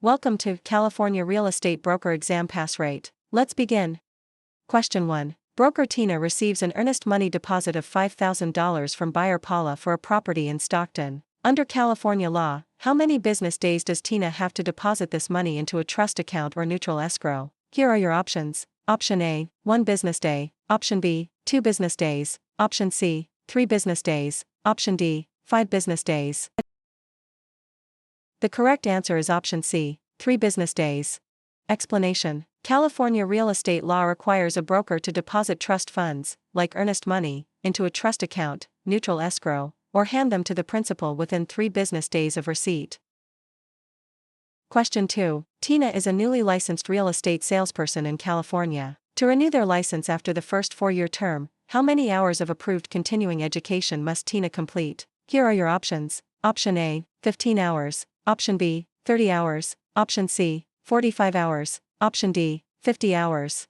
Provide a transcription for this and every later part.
Welcome to California Real Estate Broker Exam Pass Rate. Let's begin. Question 1. Broker Tina receives an earnest money deposit of $5,000 from buyer Paula for a property in Stockton. Under California law, how many business days does Tina have to deposit this money into a trust account or neutral escrow? Here are your options. Option A, 1 business day. Option B, 2 business days. Option C, 3 business days. Option D, 5 business days. The correct answer is option C, 3 business days. Explanation. California real estate law requires a broker to deposit trust funds, like earnest money, into a trust account, neutral escrow, or hand them to the principal within 3 business days of receipt. Question 2. Tina is a newly licensed real estate salesperson in California. To renew their license after the first 4-year term, how many hours of approved continuing education must Tina complete? Here are your options. Option A, 15 hours. Option B, 30 hours. Option C, 45 hours. Option D, 50 hours.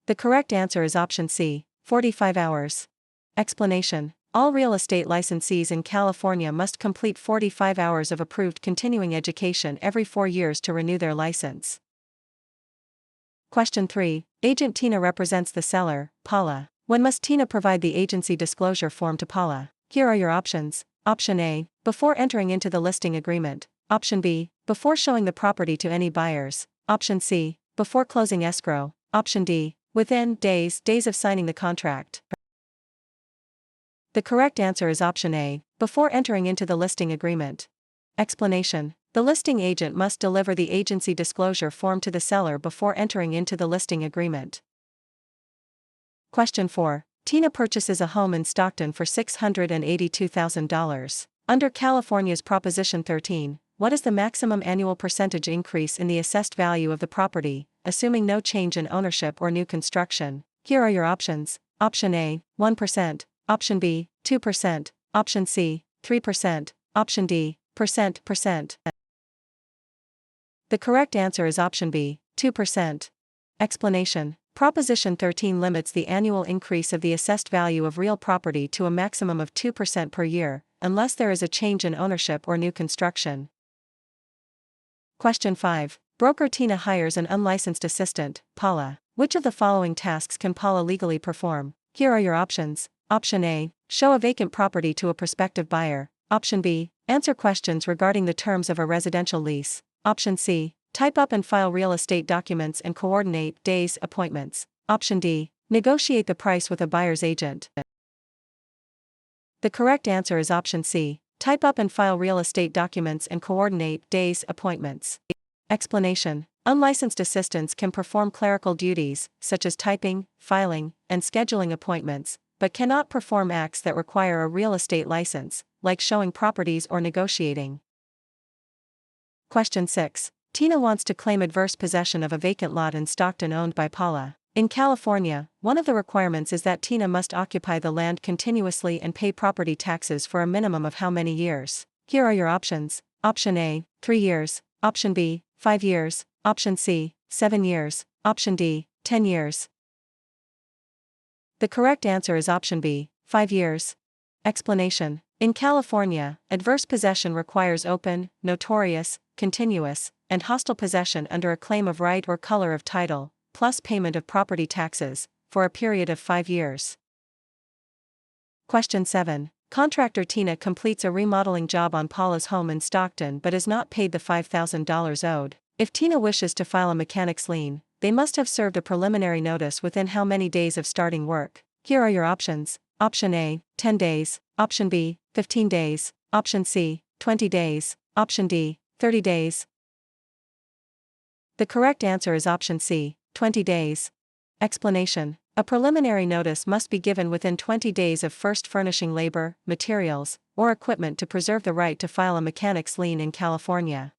The correct answer is option C, 45 hours. Explanation. All real estate licensees in California must complete 45 hours of approved continuing education every 4 years to renew their license. Question 3. Agent Tina represents the seller, Paula. When must Tina provide the agency disclosure form to Paula? Here are your options. Option A, before entering into the listing agreement. Option B, before showing the property to any buyers. Option C, before closing escrow. Option D, within days of signing the contract. The correct answer is option A, before entering into the listing agreement. Explanation. The listing agent must deliver the agency disclosure form to the seller before entering into the listing agreement. Question 4. Tina purchases a home in Stockton for $682,000. Under California's Proposition 13, what is the maximum annual percentage increase in the assessed value of the property, assuming no change in ownership or new construction? Here are your options. Option A, 1%. Option B, 2%. Option C, 3%. Option D, percent. The correct answer is option B, 2%. Explanation. Proposition 13 limits the annual increase of the assessed value of real property to a maximum of 2% per year, unless there is a change in ownership or new construction. Question 5. Broker Tina hires an unlicensed assistant, Paula. Which of the following tasks can Paula legally perform? Here are your options. Option A, show a vacant property to a prospective buyer. Option B, answer questions regarding the terms of a residential lease. Option C, type up and file real estate documents and coordinate days appointments. Option D, negotiate the price with a buyer's agent. The correct answer is option C, type up and file real estate documents and coordinate days appointments. Explanation. Unlicensed assistants can perform clerical duties, such as typing, filing, and scheduling appointments, but cannot perform acts that require a real estate license, like showing properties or negotiating. Question 6. Tina wants to claim adverse possession of a vacant lot in Stockton owned by Paula. In California, one of the requirements is that Tina must occupy the land continuously and pay property taxes for a minimum of how many years? Here are your options. Option A, 3 years. Option B, 5 years. Option C, 7 years. Option D, 10 years. The correct answer is option B, 5 years. Explanation. In California, adverse possession requires open, notorious, continuous, and hostile possession under a claim of right or color of title, plus payment of property taxes, for a period of 5 years. Question 7. Contractor Tina completes a remodeling job on Paula's home in Stockton but is not paid the $5,000 owed. If Tina wishes to file a mechanic's lien, they must have served a preliminary notice within how many days of starting work? Here are your options. Option A, 10 days. Option B, 15 days. Option C, 20 days. Option D, 30 days. The correct answer is option C, 20 days. Explanation. A preliminary notice must be given within 20 days of first furnishing labor, materials, or equipment to preserve the right to file a mechanic's lien in California.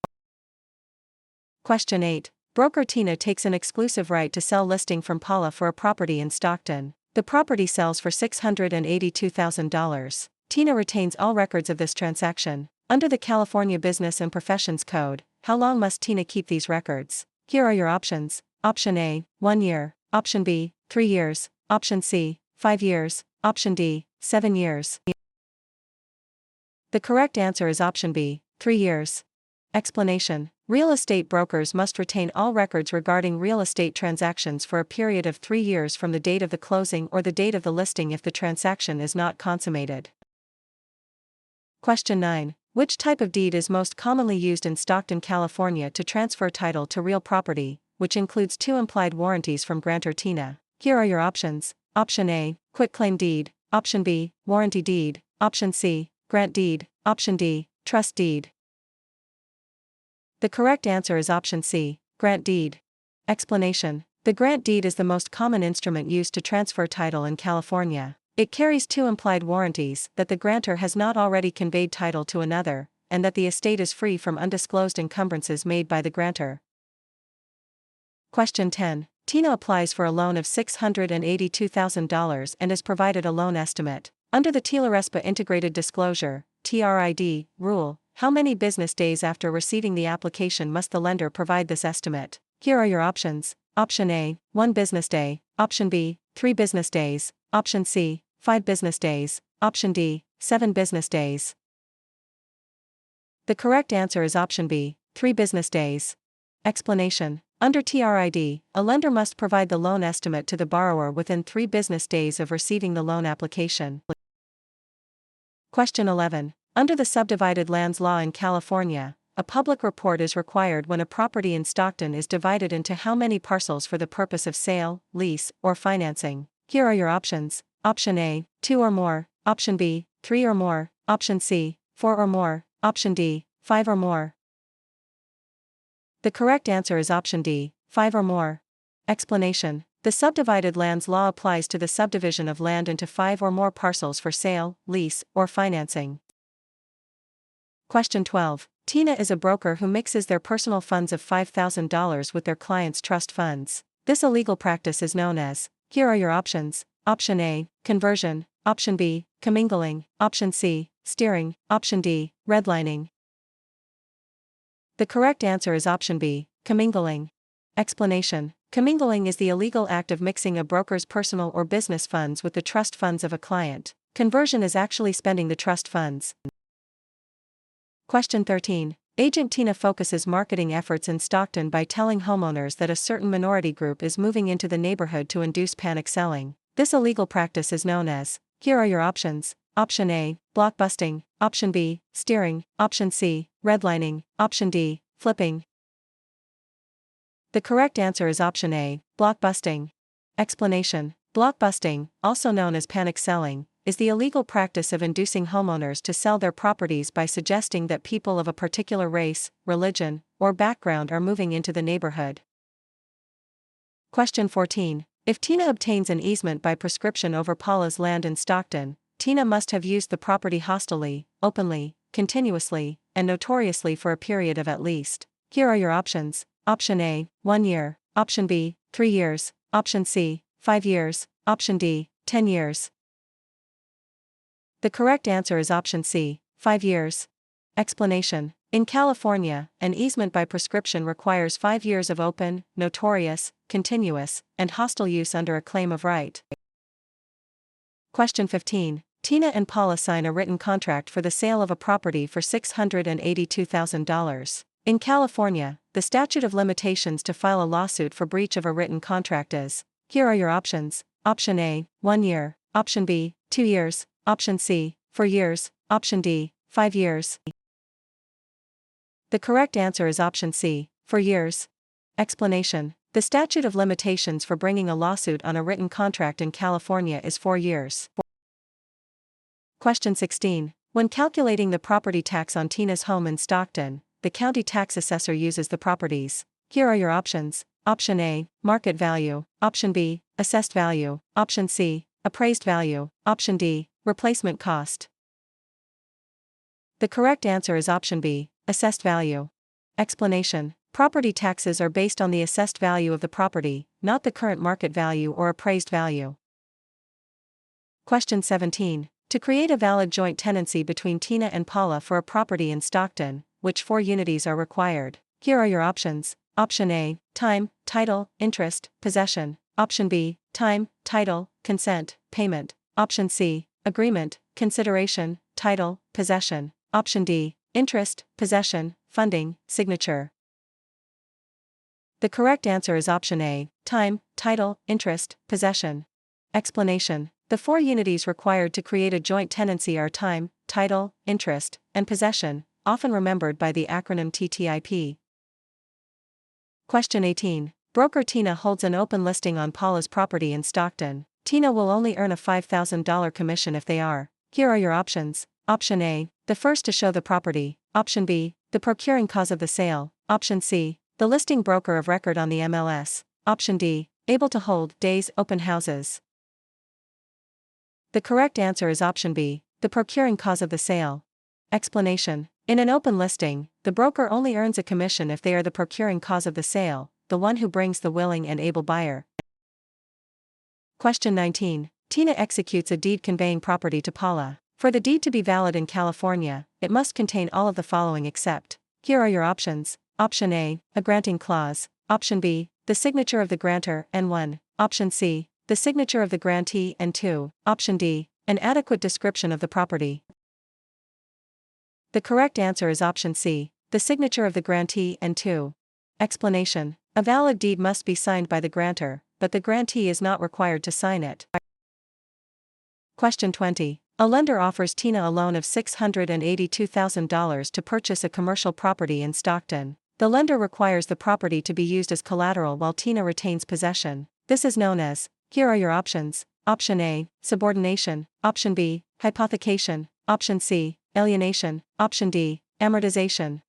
Question 8. Broker Tina takes an exclusive right to sell listing from Paula for a property in Stockton. The property sells for $682,000. Tina retains all records of this transaction. Under the California Business and Professions Code, how long must Tina keep these records? Here are your options. Option A, 1 year. Option B, 3 years. Option C, 5 years. Option D, 7 years. The correct answer is option B, 3 years. Explanation: real estate brokers must retain all records regarding real estate transactions for a period of 3 years from the date of the closing or the date of the listing if the transaction is not consummated. Question 9. Which type of deed is most commonly used in Stockton, California to transfer title to real property, which includes 2 implied warranties from grantor Tina? Here are your options. Option A, quitclaim deed. Option B, warranty deed. Option C, grant deed. Option D, trust deed. The correct answer is option C, grant deed. Explanation: the grant deed is the most common instrument used to transfer title in California. It carries 2 implied warranties: that the grantor has not already conveyed title to another, and that the estate is free from undisclosed encumbrances made by the grantor. Question 10. Tina applies for a loan of $682,000 and is provided a loan estimate. Under the TILA-RESPA Integrated Disclosure (TRID) rule, how many business days after receiving the application must the lender provide this estimate? Here are your options. Option A, 1 business day. Option B, 3 business days. Option C, 5 business days. Option D, 7 business days. The correct answer is option B, 3 business days. Explanation: under TRID, a lender must provide the loan estimate to the borrower within 3 business days of receiving the loan application. Question 11. Under the Subdivided Lands Law in California, a public report is required when a property in Stockton is divided into how many parcels for the purpose of sale, lease, or financing? Here are your options. Option A, 2 or more. Option B, 3 or more. Option C, 4 or more. Option D, 5 or more. The correct answer is option D, 5 or more. Explanation: the Subdivided Lands Law applies to the subdivision of land into 5 or more parcels for sale, lease, or financing. Question 12. Tina is a broker who mixes their personal funds of $5,000 with their clients' trust funds. This illegal practice is known as. Here are your options. Option A, conversion. Option B, commingling. Option C, steering. Option D, redlining. The correct answer is option B, commingling. Explanation: commingling is the illegal act of mixing a broker's personal or business funds with the trust funds of a client. Conversion is actually spending the trust funds. Question 13. Agent Tina focuses marketing efforts in Stockton by telling homeowners that a certain minority group is moving into the neighborhood to induce panic selling. This illegal practice is known as. Here are your options. Option A, blockbusting. Option B, steering. Option C, redlining. Option D, flipping. The correct answer is option A, blockbusting. Explanation: blockbusting, also known as panic selling, is the illegal practice of inducing homeowners to sell their properties by suggesting that people of a particular race, religion, or background are moving into the neighborhood. Question 14. If Tina obtains an easement by prescription over Paula's land in Stockton, Tina must have used the property hostilely, openly, continuously, and notoriously for a period of at least. Here are your options. Option A, 1 year. Option B, 3 years. Option C, 5 years. Option D, 10 years. The correct answer is option C, 5 years. Explanation: in California, an easement by prescription requires 5 years of open, notorious, continuous, and hostile use under a claim of right. Question 15. Tina and Paula sign a written contract for the sale of a property for $682,000. In California, the statute of limitations to file a lawsuit for breach of a written contract is. Here are your options. Option A, 1 year. Option B, 2 years. Option C, 4 years. Option D, 5 years. The correct answer is option C, 4 years. Explanation: the statute of limitations for bringing a lawsuit on a written contract in California is 4 years. Question 16. When calculating the property tax on Tina's home in Stockton, the county tax assessor uses the properties. Here are your options. Option A, market value. Option B, assessed value. Option C, appraised value. Option D, replacement cost. The correct answer is option B, assessed value. Explanation: property taxes are based on the assessed value of the property, not the current market value or appraised value. Question 17. To create a valid joint tenancy between Tina and Paula for a property in Stockton, which 4 unities are required? Here are your options. Option A, time, title, interest, possession. Option B, time, title, consent, payment. Option C, agreement, consideration, title, possession. Option D, interest, possession, funding, signature. The correct answer is option A, time, title, interest, possession. Explanation. The four unities required to create a joint tenancy are time, title, interest, and possession, often remembered by the acronym TTIP. Question 18. Broker Tina holds an open listing on Paula's property in Stockton. Tina will only earn a $5,000 commission if they are. Here are your options. Option A, the first to show the property. Option B, the procuring cause of the sale. Option C, the listing broker of record on the MLS. Option D, able to hold days open houses. The correct answer is option B, the procuring cause of the sale. Explanation. In an open listing, the broker only earns a commission if they are the procuring cause of the sale, the one who brings the willing and able buyer. Question 19. Tina executes a deed conveying property to Paula. For the deed to be valid in California, it must contain all of the following except. Here are your options. Option A, a granting clause. Option B, the signature of the grantor, and 1. Option C, the signature of the grantee, and 2. Option D, an adequate description of the property. The correct answer is option C, the signature of the grantee, and 2. Explanation. A valid deed must be signed by the grantor, but the grantee is not required to sign it. Question 20. A lender offers Tina a loan of $682,000 to purchase a commercial property in Stockton. The lender requires the property to be used as collateral while Tina retains possession. This is known as. Here are your options. Option A, subordination. Option B, hypothecation. Option C, alienation. Option D, amortization.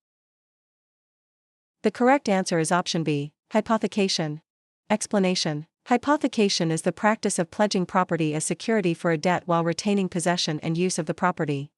The correct answer is option B, hypothecation. Explanation. Hypothecation is the practice of pledging property as security for a debt while retaining possession and use of the property.